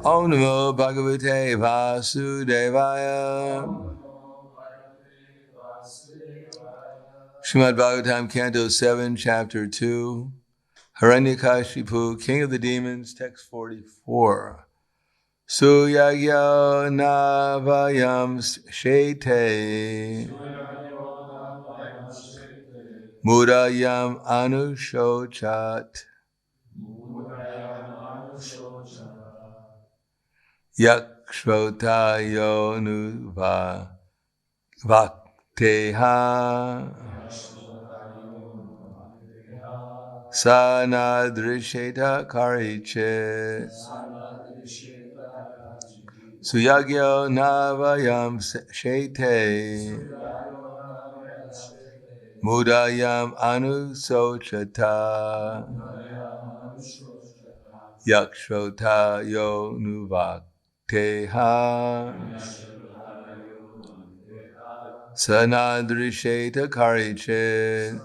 Om Namo Bhagavate Vasudevaya. Srimad Bhagavatam, Canto 7, Chapter 2. Hiranyakashipu, King of the Demons, Text 44. Suyagyo Navayam Shete Mudayam Anushochat Yakshrotayo Nuva Vakteha Sanadrisheta Karichit Suyagyo Navayam Shete Mudayam Anusochata Yakshrotayo Nuvakteha Sanadrisheta Karichit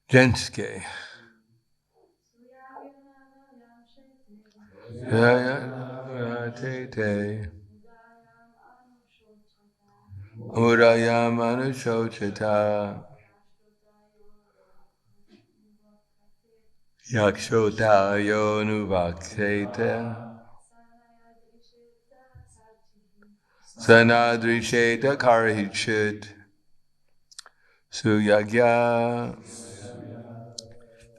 Jenske. Mudayam Anusochata Yakshrotayo Nuvakteha Sanadrisheta Karichit Suyagya.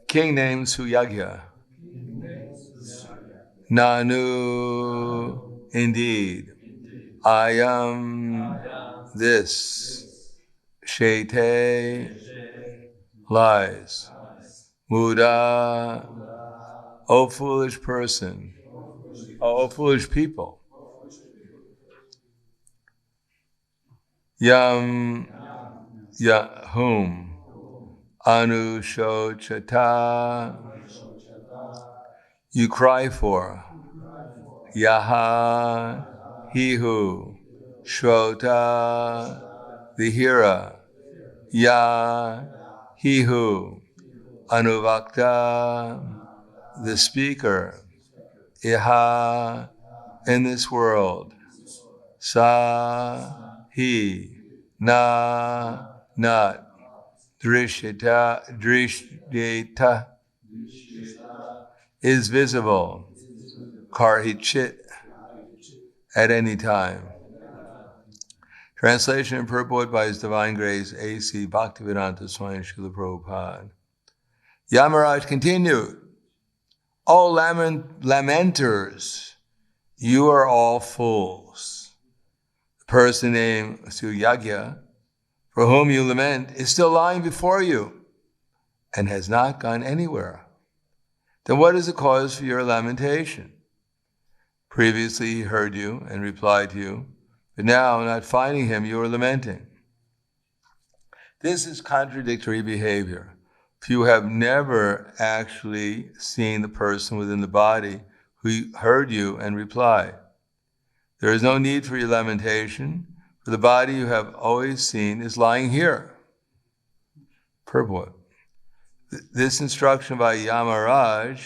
King named Suyagya. Nanu, indeed, I am this. Shete, lies. Muda, O foolish person. O foolish people. Yam, whom? Anushochata, you cry for. Yaha, he who. Shrota, the hearer. Ya, he who. Anuvakta, the speaker. Iha, in this world. Sa, he. Na, not. Drishyata is visible. Karhichit, at any time. Translation and purport by His Divine Grace A.C. Bhaktivedanta Swami Srila Prabhupada. Yamaraj continued, O lamenters, you are all fools. The person named Suyagya, for whom you lament, is still lying before you and has not gone anywhere. Then what is the cause for your lamentation? Previously he heard you and replied to you, but now, not finding him, you are lamenting. This is contradictory behavior. If you have never actually seen the person within the body who heard you and replied, there is no need for your lamentation, for the body you have always seen is lying here. Purport. This instruction by Yamaraj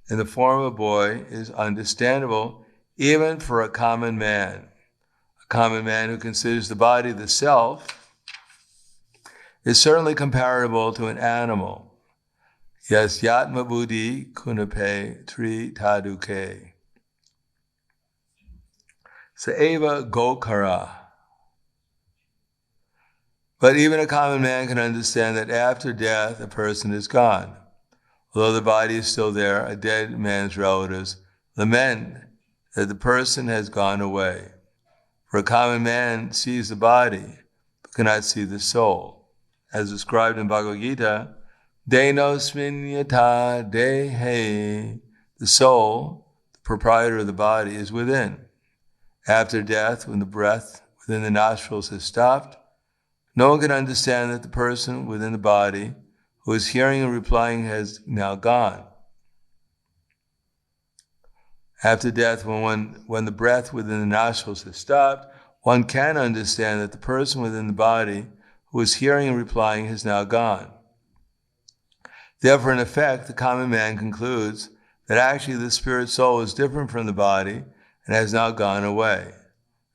in the form of a boy is understandable even for a common man. A common man who considers the body the self is certainly comparable to an animal. Yes, yatma buddhi kunape tri taduke. Saeva gokara. But even a common man can understand that after death, a person is gone. Although the body is still there, a dead man's relatives lament that the person has gone away. For a common man sees the body, but cannot see the soul. As described in Bhagavad Gita, Denosmin yata dehe, the soul, the proprietor of the body, is within. After death, when the breath within the nostrils has stopped, no one can understand that the person within the body who is hearing and replying has now gone. After death, when the breath within the nostrils has stopped, one can understand that the person within the body who is hearing and replying has now gone. Therefore, in effect, the common man concludes that actually the spirit soul is different from the body and has now gone away.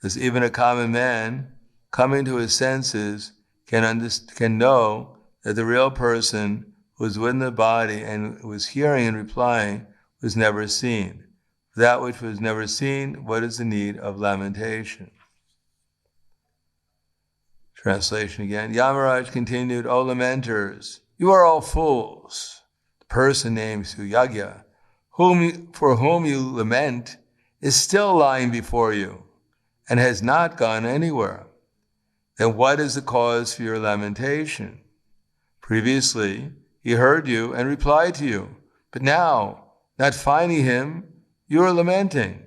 Thus, even a common man, coming to his senses, can know that the real person who is within the body and was hearing and replying was never seen. For that which was never seen, what is the need of lamentation? Translation again. Yamaraj continued, O lamenters, you are all fools. The person named Suyagya, for whom you lament, is still lying before you and has not gone anywhere. Then what is the cause for your lamentation? Previously, he heard you and replied to you, but now, not finding him, you are lamenting.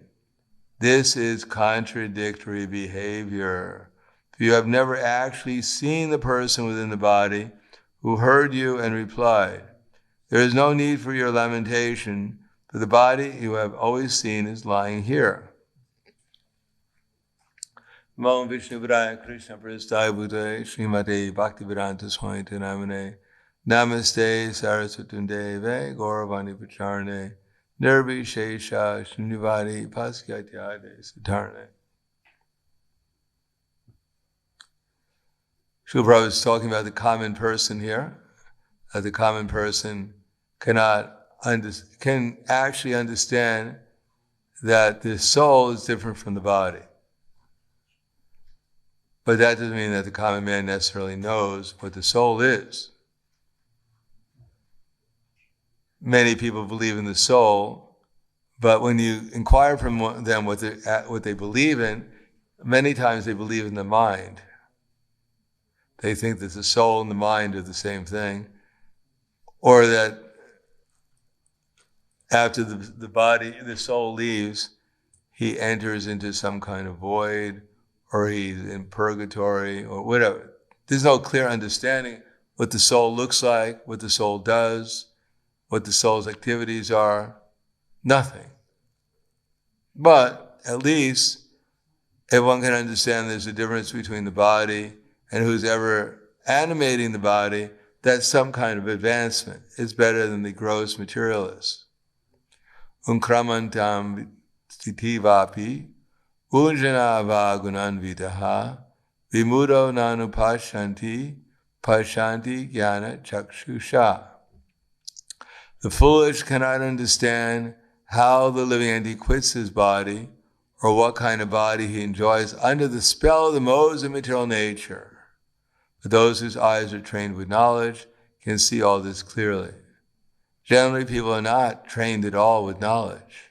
This is contradictory behavior. For you have never actually seen the person within the body who heard you and replied. There is no need for your lamentation, for the body you have always seen is lying here. Namo Vishnu Padaya Krishna Prasthaya Bhutale Srimate Bhaktivedanta Swami Namane Namaste Saraswati Deve Gauravani Pacharane Nirvishesha Srinivadi Paskyatyade Satarne. Srila Prabhupada is talking about the common person here. The common person can actually understand that the soul is different from the body. But that doesn't mean that the common man necessarily knows what the soul is. Many people believe in the soul, but when you inquire from them what they believe in, many times they believe in the mind. They think that the soul and the mind are the same thing, or that after the soul leaves, he enters into some kind of void, or he's in purgatory, or whatever. There's no clear understanding what the soul looks like, what the soul does, what the soul's activities are. Nothing. But at least everyone can understand there's a difference between the body and who's ever animating the body. That's some kind of advancement. It's better than the gross materialists. Unkramantam stitivapi Unjanava gunanvitaha vimudo nanupashanti pashanti jnana chakshusha. The foolish cannot understand how the living entity quits his body or what kind of body he enjoys under the spell of the modes of material nature. But those whose eyes are trained with knowledge can see all this clearly. Generally, people are not trained at all with knowledge.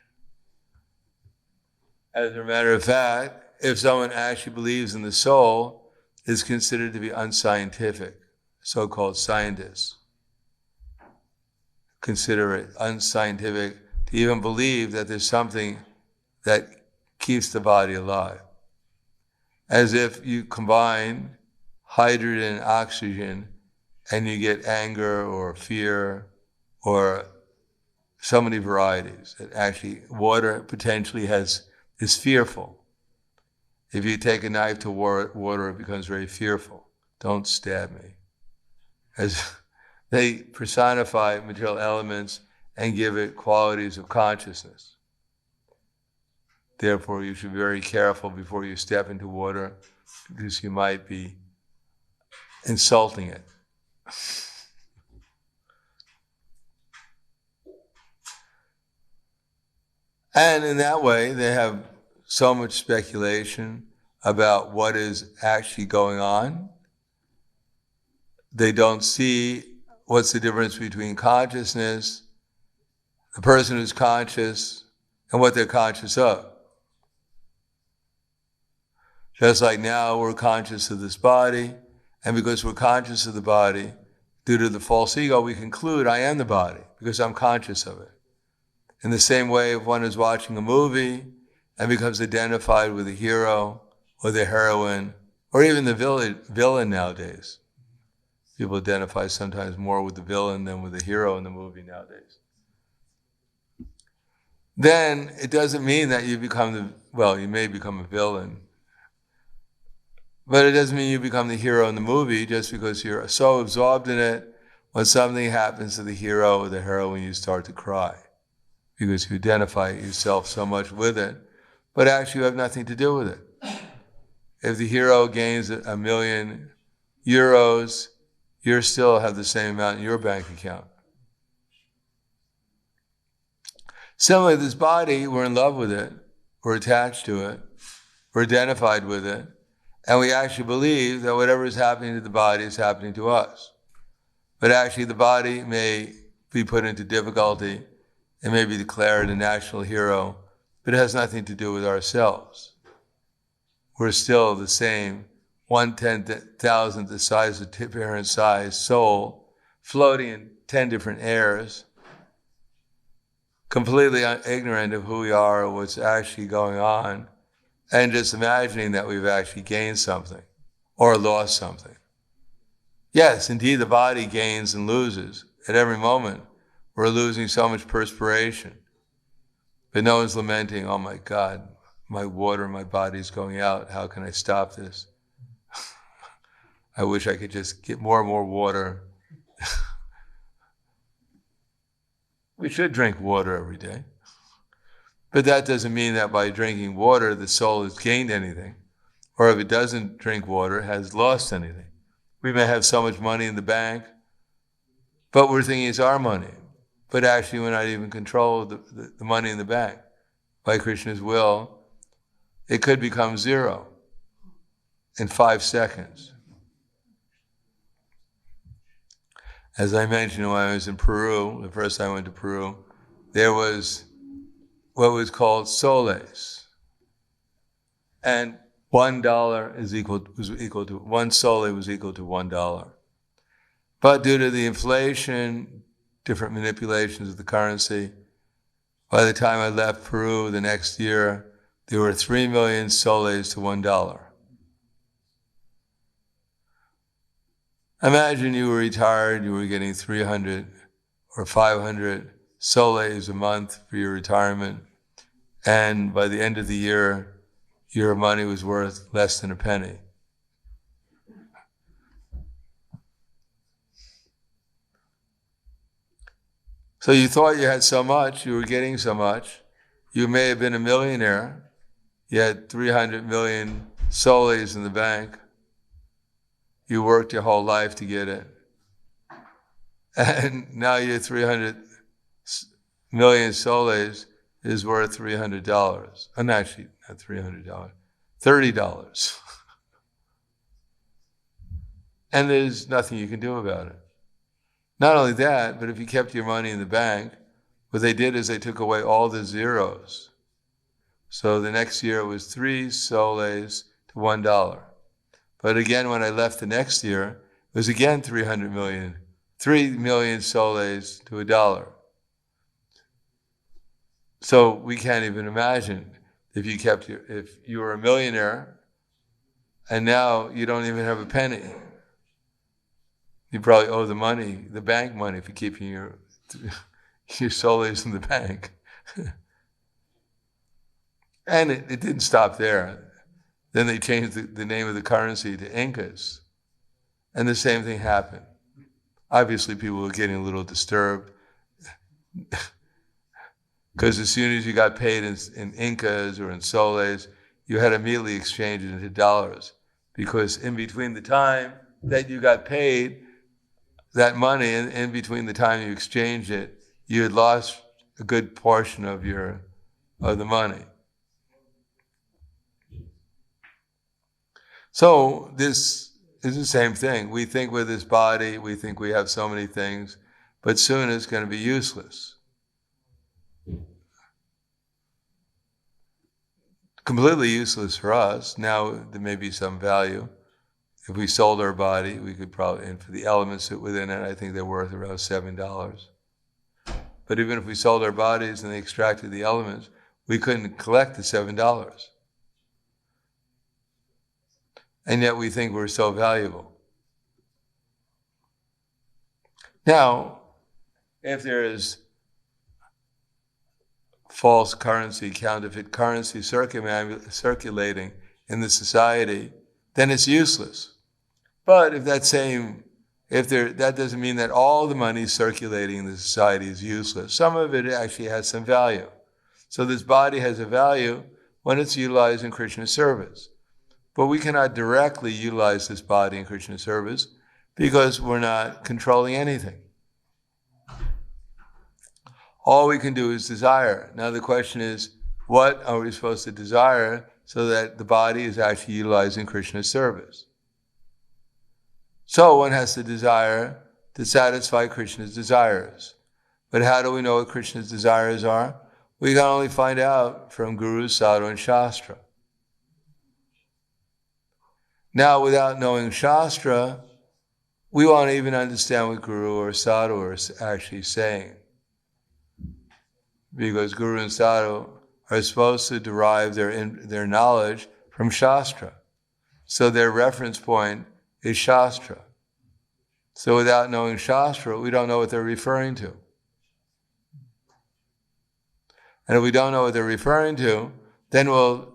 As a matter of fact, if someone actually believes in the soul, it's considered to be unscientific. So-called scientists consider it unscientific to even believe that there's something that keeps the body alive. As if you combine hydrogen and oxygen and you get anger or fear or so many varieties. That actually water potentially is fearful. If you take a knife to water, it becomes very fearful. Don't stab me. As they personify material elements and give it qualities of consciousness. Therefore, you should be very careful before you step into water, because you might be insulting it. And in that way, they have so much speculation about what is actually going on. They don't see what's the difference between consciousness, the person who's conscious, and what they're conscious of. Just like now we're conscious of this body, and because we're conscious of the body, due to the false ego, we conclude I am the body because I'm conscious of it. In the same way, if one is watching a movie and becomes identified with the hero or the heroine, or even the villain nowadays. People identify sometimes more with the villain than with the hero in the movie nowadays. Then it doesn't mean that you become you may become a villain, but it doesn't mean you become the hero in the movie just because you're so absorbed in it. When something happens to the hero or the heroine, you start to cry because you identify yourself so much with it, but actually you have nothing to do with it. If the hero gains €1 million, you still have the same amount in your bank account. Similarly, this body, we're in love with it, we're attached to it, we're identified with it, and we actually believe that whatever is happening to the body is happening to us. But actually the body may be put into difficulty, it may be declared a national hero, but it has nothing to do with ourselves. We're still the same 1/10,000th the size of parent size soul, floating in 10 different airs, completely ignorant of who we are or what's actually going on, and just imagining that we've actually gained something or lost something. Yes, indeed, the body gains and loses. At every moment, we're losing so much perspiration. But no one's lamenting, oh my God, my water in my body's going out. How can I stop this? I wish I could just get more and more water. We should drink water every day. But that doesn't mean that by drinking water, the soul has gained anything. Or if it doesn't drink water, has lost anything. We may have so much money in the bank, but we're thinking it's our money. But actually we're not even in control of the money in the bank. By Krishna's will, it could become zero in 5 seconds. As I mentioned when I was in Peru, the first time I went to Peru, there was what was called soles. And $1 was equal to, one sole was equal to $1. But due to the inflation, different manipulations of the currency, by the time I left Peru the next year, there were 3 million soles to $1. Imagine you were retired, you were getting 300 or 500 soles a month for your retirement, and by the end of the year, your money was worth less than a penny. So you thought you had so much, you were getting so much, you may have been a millionaire, you had 300 million soles in the bank, you worked your whole life to get it, and now your 300 million soles is worth $300. And actually, not $300, $30. And there's nothing you can do about it. Not only that, but if you kept your money in the bank, what they did is they took away all the zeros. So the next year it was 3 soles to $1. But again, when I left the next year, it was again 3 million soles to $1. So we can't even imagine if you were a millionaire and now you don't even have a penny. You probably owe the bank money for keeping your soles in the bank. And it didn't stop there. Then they changed the name of the currency to Incas. And the same thing happened. Obviously, people were getting a little disturbed. Because as soon as you got paid in Incas or in soles, you had to immediately exchange it into dollars. Because in between the time that you got paid that money, and in between the time you exchanged it, you had lost a good portion of the money. So this is the same thing. We think with this body, we think we have so many things, but soon it's going to be useless. completely useless for us. Now there may be some value. If we sold our body, we could probably, and for the elements within it, I think they're worth around $7. But even if we sold our bodies and they extracted the elements, we couldn't collect the $7. And yet we think we're so valuable. Now, if there is false currency, counterfeit currency circulating in the society, then it's useless. But if that doesn't mean that all the money circulating in the society is useless. Some of it actually has some value. So this body has a value when it's utilized in Krishna's service. But we cannot directly utilize this body in Krishna's service because we're not controlling anything. All we can do is desire. Now the question is, what are we supposed to desire so that the body is actually utilized in Krishna's service? So one has to desire to satisfy Krishna's desires. But how do we know what Krishna's desires are? We can only find out from Guru, Sadhu, and Shastra. Now, without knowing Shastra, we won't even understand what Guru or Sadhu are actually saying. Because Guru and Sadhu are supposed to derive their knowledge from Shastra. So their reference point is Shastra. So without knowing Shastra, we don't know what they're referring to. And if we don't know what they're referring to, then we'll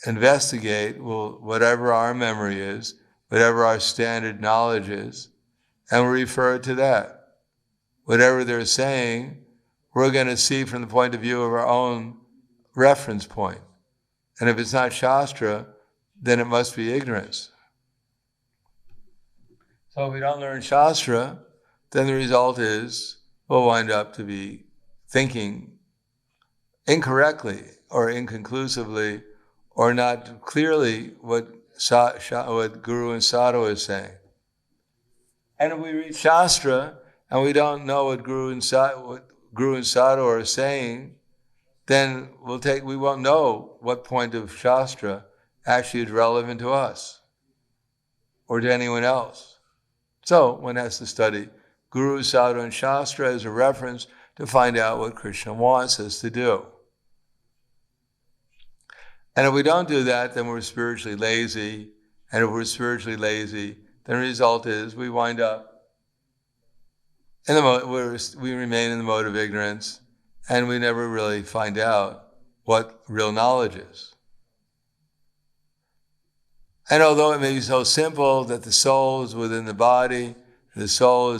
investigate whatever our memory is, whatever our standard knowledge is, and we'll refer to that. Whatever they're saying, we're going to see from the point of view of our own reference point. And if it's not Shastra, then it must be ignorance. So if we don't learn Shastra, then the result is we'll wind up to be thinking incorrectly or inconclusively or not clearly what Guru and Sadhu is saying. And if we read Shastra and we don't know what Guru and Sadhu are saying, then we won't know what point of Shastra actually is relevant to us or to anyone else. So one has to study Guru, Sadhu, and Shastra as a reference to find out what Krishna wants us to do. And if we don't do that, then we're spiritually lazy. And if we're spiritually lazy, then the result is we wind up we remain in the mode of ignorance, and we never really find out what real knowledge is. And although it may be so simple that the soul is within the body, the soul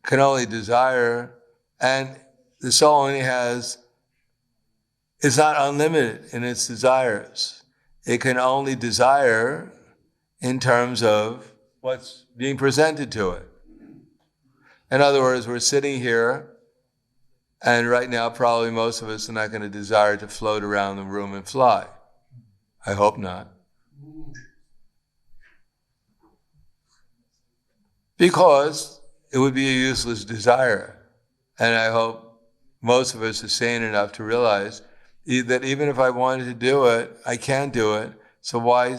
can only desire, and the soul only it's not unlimited in its desires. It can only desire in terms of what's being presented to it. In other words, we're sitting here, and right now probably most of us are not going to desire to float around the room and fly. I hope not. Because it would be a useless desire. And I hope most of us are sane enough to realize that even if I wanted to do it, I can't do it. So why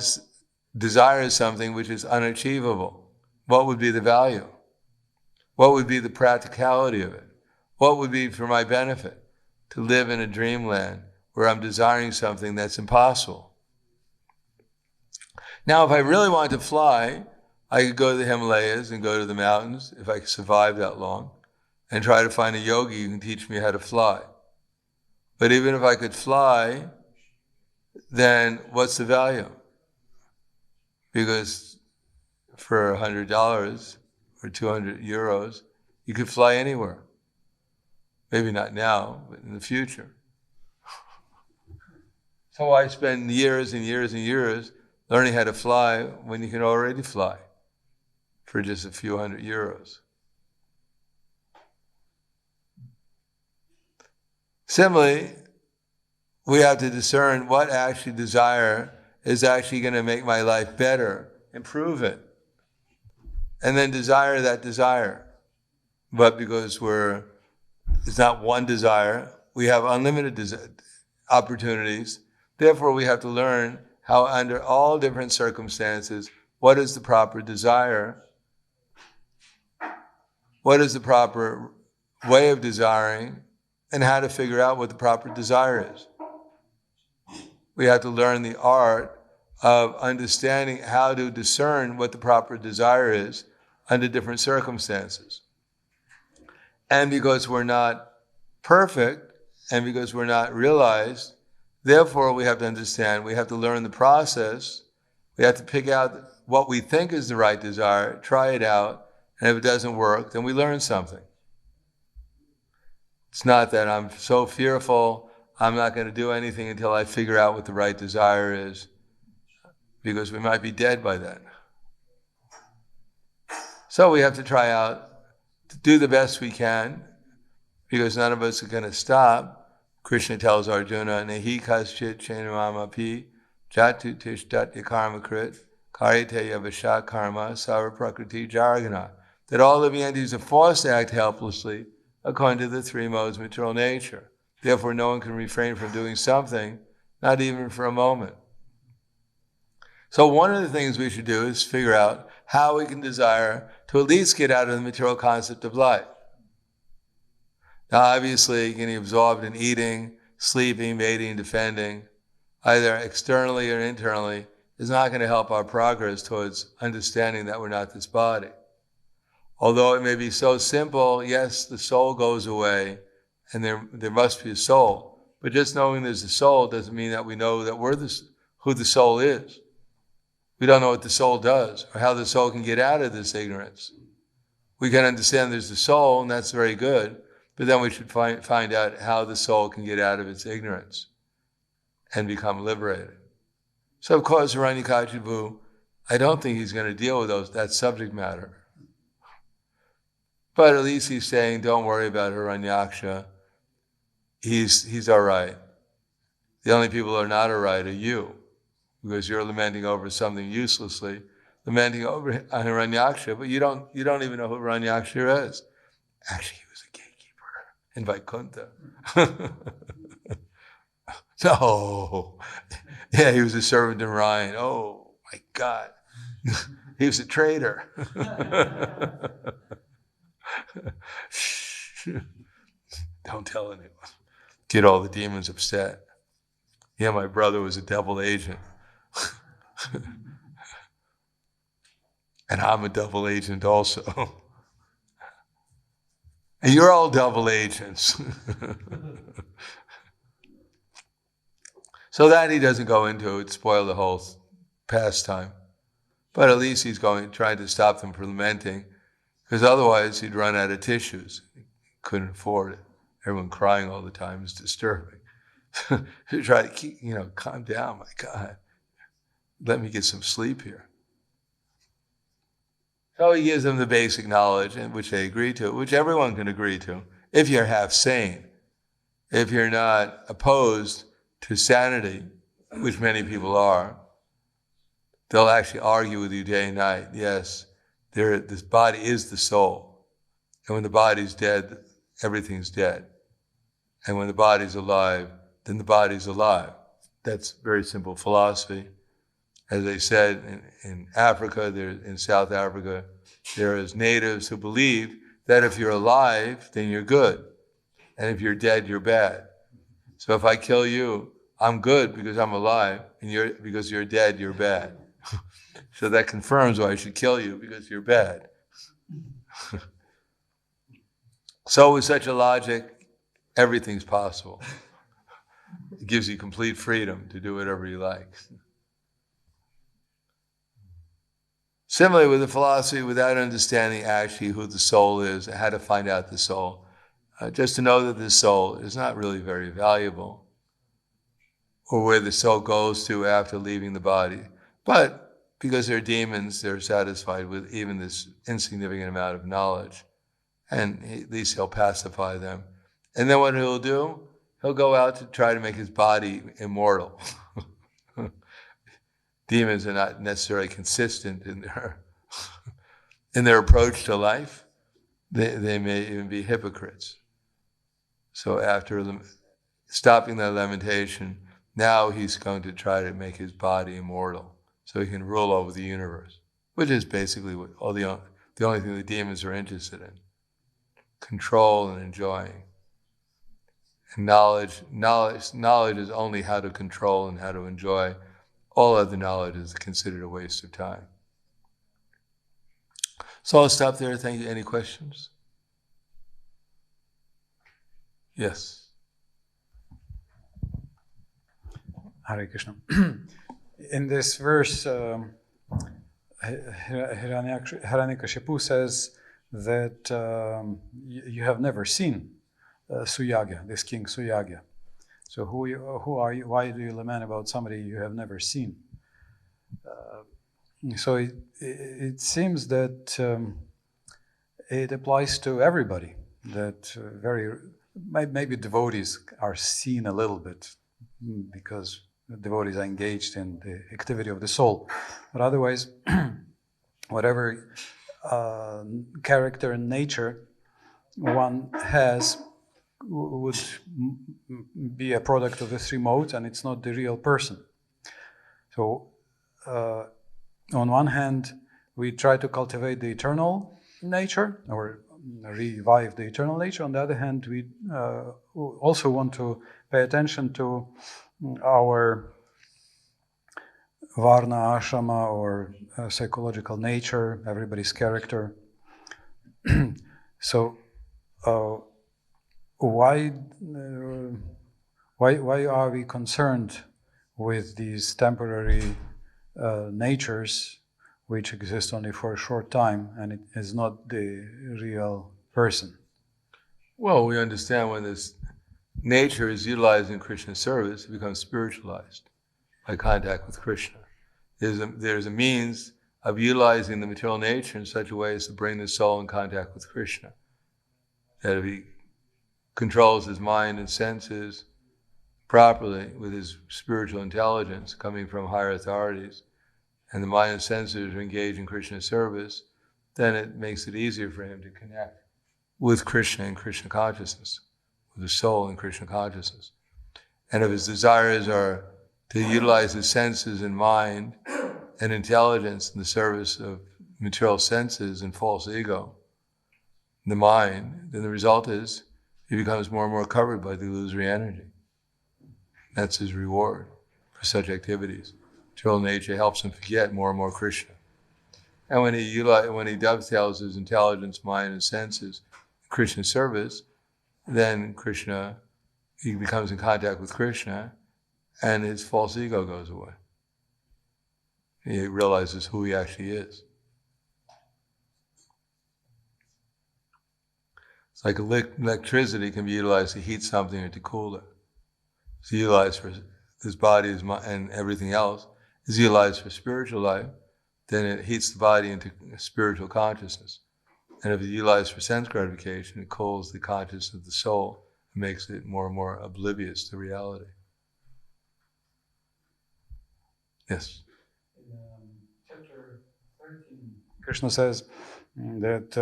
desire something which is unachievable? What would be the value? What would be the practicality of it? What would be for my benefit to live in a dreamland where I'm desiring something that's impossible? Now, if I really wanted to fly, I could go to the Himalayas and go to the mountains, if I could survive that long, and try to find a yogi who can teach me how to fly. But even if I could fly, then what's the value? Because for $100 or 200 euros, you could fly anywhere. Maybe not now, but in the future. So why spend years and years and years learning how to fly when you can already fly for just a few €100? Similarly, we have to discern what actually desire is actually going to make my life better, improve it, and then desire that desire. But because it's not one desire, we have unlimited opportunities, Therefore, we have to learn how under all different circumstances, what is the proper desire? What is the proper way of desiring? And how to figure out what the proper desire is. We have to learn the art of understanding how to discern what the proper desire is under different circumstances. And because we're not perfect, and because we're not realized, therefore we have to understand, we have to learn the process, we have to pick out what we think is the right desire, try it out, and if it doesn't work, then we learn something. It's not that I'm so fearful, I'm not going to do anything until I figure out what the right desire is, because we might be dead by then. So we have to try out to do the best we can, because none of us are going to stop. Krishna tells Arjuna, Nehi kaschit chenamamapi jatu tishtatya karma krit karite yavasha karma sava prakriti jargana. That all living entities are forced to act helplessly according to the three modes of material nature. Therefore, no one can refrain from doing something, not even for a moment. So one of the things we should do is figure out how we can desire to at least get out of the material concept of life. Now, obviously, getting absorbed in eating, sleeping, mating, defending, either externally or internally, is not going to help our progress towards understanding that we're not this body. Although it may be so simple, yes, the soul goes away, and there must be a soul. But just knowing there's a soul doesn't mean that we know that we're who the soul is. We don't know what the soul does, or how the soul can get out of this ignorance. We can understand there's a soul, and that's very good, but then we should find out how the soul can get out of its ignorance and become liberated. So of course, Hiranyakashipu, I don't think he's going to deal with that subject matter. But at least he's saying, don't worry about Hiranyaksha. He's all right. The only people who are not all right are you, because you're lamenting over something uselessly, lamenting over Hiranyaksha, but you don't even know who Hiranyaksha is. Actually, he was a gatekeeper in Vaikuntha. No. Yeah, he was a servant in Ryan. Oh, my God. He was a traitor. Don't tell anyone. Get all the demons upset. Yeah, my brother was a double agent. And I'm a double agent also. And you're all double agents. So that he doesn't go into it, spoil the whole pastime. But at least he's trying to stop them from lamenting, because otherwise he'd run out of tissues. He couldn't afford it. Everyone crying all the time is disturbing. He tried to keep, calm down, my God. Let me get some sleep here. So he gives them the basic knowledge, which they agree to, which everyone can agree to, if you're half sane. If you're not opposed to sanity, which many people are, they'll actually argue with you day and night. Yes, this body is the soul. And when the body's dead, everything's dead. And when the body's alive, then the body's alive. That's very simple philosophy. As they said in Africa, in South Africa, there is natives who believe that if you're alive, then you're good. And if you're dead, you're bad. So if I kill you, I'm good because I'm alive, and because you're dead, you're bad. So that confirms why I should kill you, because you're bad. So with such a logic, everything's possible. It gives you complete freedom to do whatever you like. Similarly, with the philosophy, without understanding actually who the soul is, how to find out the soul, just to know that the soul is not really very valuable, or where the soul goes to after leaving the body. But because they're demons, they're satisfied with even this insignificant amount of knowledge. And at least he'll pacify them. And then what he'll do, he'll go out to try to make his body immortal. Demons are not necessarily consistent in their approach to life. They may even be hypocrites. So after stopping their lamentation, Now he's going to try to make his body immortal so he can rule over the universe, which is basically what the only thing the demons are interested in. Control and enjoying. And knowledge is only how to control and how to enjoy. All other knowledge is considered a waste of time. So I'll stop there. Thank you. Any questions? Yes. Hare Krishna. In this verse, Hiranyakashipu says that you have never seen Suyagya, this king Suyagya. So who are you? Why do you lament about somebody you have never seen? So it seems that it applies to everybody. That maybe devotees are seen a little bit because devotees are engaged in the activity of the soul, but otherwise, whatever character and nature one has would be a product of the three modes, and it's not the real person. So, on one hand, we try to cultivate the eternal nature or revive the eternal nature. On the other hand, we also want to pay attention to our varna, ashrama, or psychological nature, everybody's character. So, why are we concerned with these temporary natures which exist only for a short time, and it is not the real person? Well, we understand when this nature is utilized in Krishna's service, it becomes spiritualized by contact with Krishna. There's a means of utilizing the material nature in such a way as to bring the soul in contact with Krishna. That if he controls his mind and senses properly with his spiritual intelligence coming from higher authorities, and the mind and senses are engaged in Krishna's service, then it makes it easier for him to connect with Krishna and Krishna consciousness, with the soul in Krishna consciousness. And if his desires are to utilize his senses and mind and intelligence in the service of material senses and false ego, the mind, then the result is he becomes more and more covered by the illusory energy. That's his reward for such activities. Material nature helps him forget more and more Krishna. And when he dovetails his intelligence, mind, and senses in Krishna's service, then he becomes in contact with Krishna, and his false ego goes away. He realizes who he actually is. It's like electricity can be utilized to heat something or to cool it. It's utilized for his body and everything else is utilized for spiritual life, then it heats the body into spiritual consciousness. And if it's utilized for sense gratification, it cools the consciousness of the soul and makes it more and more oblivious to reality. Yes? In chapter 13, Krishna says that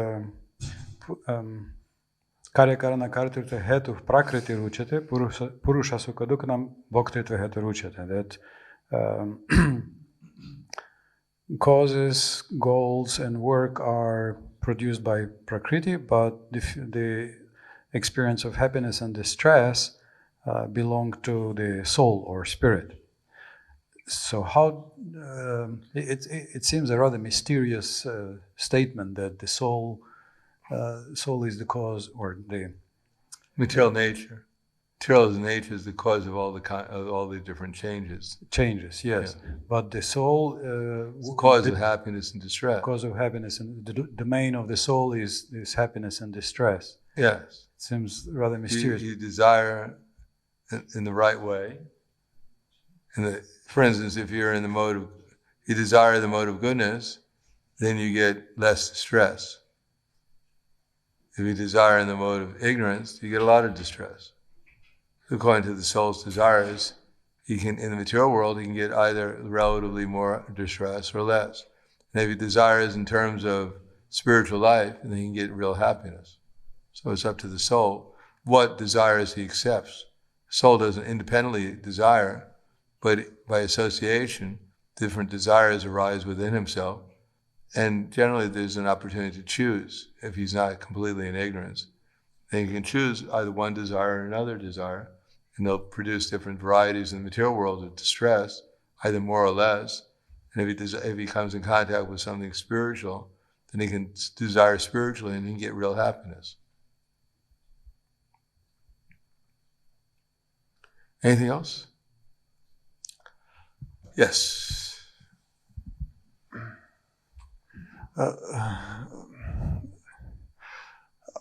Karyakarana kartritva hetu prakriti ruchate, purusha sukaduknam bhaktritva hetu ruchate. That causes, goals, and work are produced by Prakriti, but the experience of happiness and distress belong to the soul or spirit. So how it seems a rather mysterious statement that the soul is the cause, or the material nature. Material nature is the cause of all the different changes. Changes, yes. Yeah. But the soul it's the cause of happiness and distress. Cause of happiness, and the domain of the soul is happiness and distress. Yes. It seems rather mysterious. You desire in the right way. For instance, if you're in the mode of, you desire the mode of goodness, then you get less distress. If you desire in the mode of ignorance, you get a lot of distress. According to the soul's desires, in the material world, he can get either relatively more distress or less. And if he desires in terms of spiritual life, then he can get real happiness. So it's up to the soul what desires he accepts. The soul doesn't independently desire. but by association, different desires arise within himself, and generally there's an opportunity to choose. If he's not completely in ignorance, then he can choose either one desire or another desire, and they'll produce different varieties in the material world of distress, either more or less. And if he comes in contact with something spiritual, then he can desire spiritually and he can get real happiness. Anything else? Yes.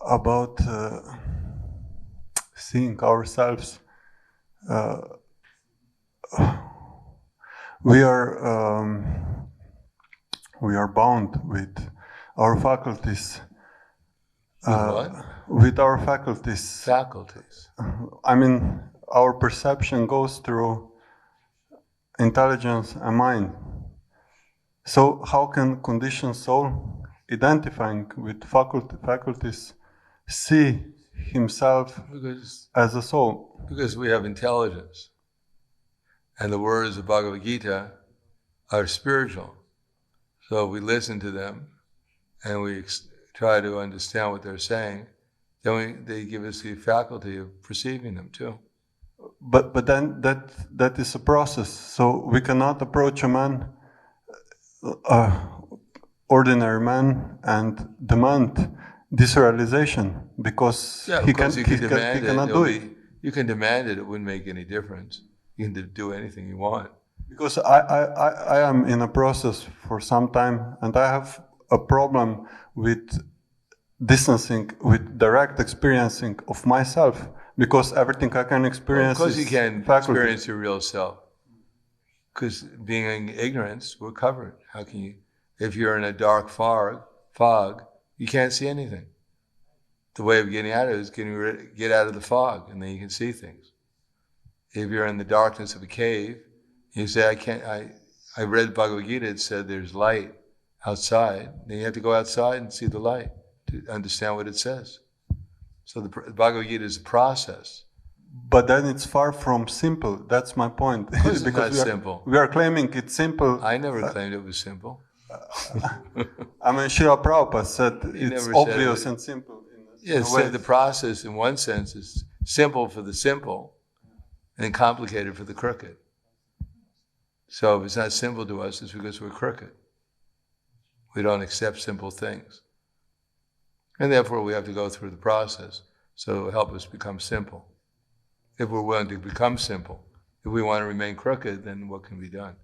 About seeing ourselves, we are bound with our faculties. What? With our faculties. Faculties. I mean, our perception goes through intelligence and mind. So how can conditioned soul, identifying with faculties, see himself as a soul? Because we have intelligence. And the words of Bhagavad Gita are spiritual. So we listen to them and we try to understand what they're saying, then they give us the faculty of perceiving them too. But then that is a process. So we cannot approach a man, ordinary man, and demand this realization because he cannot do it. You can demand it; it wouldn't make any difference. You can do anything you want. Because I am in a process for some time, and I have a problem with distancing, with direct experiencing of myself. Because everything I can experience because you can faculty. Experience your real self. Because being in ignorance, we're covered. How can you? If you're in a dark fog, you can't see anything. The way of getting out of it is get out of the fog, and then you can see things. If you're in the darkness of a cave, you say, I read Bhagavad Gita, it said there's light outside. Then you have to go outside and see the light to understand what it says. So the Bhagavad Gita is a process. But then it's far from simple. That's my point. Because it's not simple. We are claiming it's simple. I never claimed it was simple. I mean, Srila Prabhupada said it's obvious and simple. Yes, the process in one sense is simple for the simple and complicated for the crooked. So if it's not simple to us, it's because we're crooked. We don't accept simple things. And therefore we have to go through the process so it will help us become simple. If we're willing to become simple. If we want to remain crooked, then what can be done?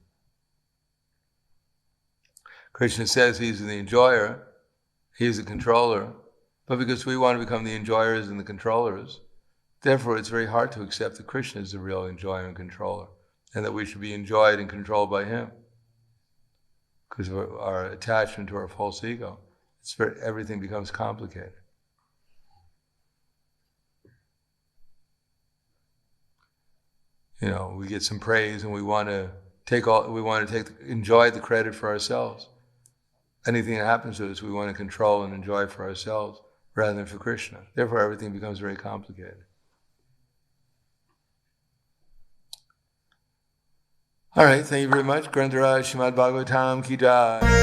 Krishna says he's the enjoyer, he's the controller, but because we want to become the enjoyers and the controllers, therefore it's very hard to accept that Krishna is the real enjoyer and controller, and that we should be enjoyed and controlled by him. Because of our attachment to our false ego. Everything becomes complicated. You know, we get some praise and we want to enjoy the credit for ourselves. Anything that happens to us, we want to control and enjoy for ourselves rather than for Krishna. Therefore, everything becomes very complicated. All right, thank you very much. Grantaraj Srimad Bhagavatam Ki Jai.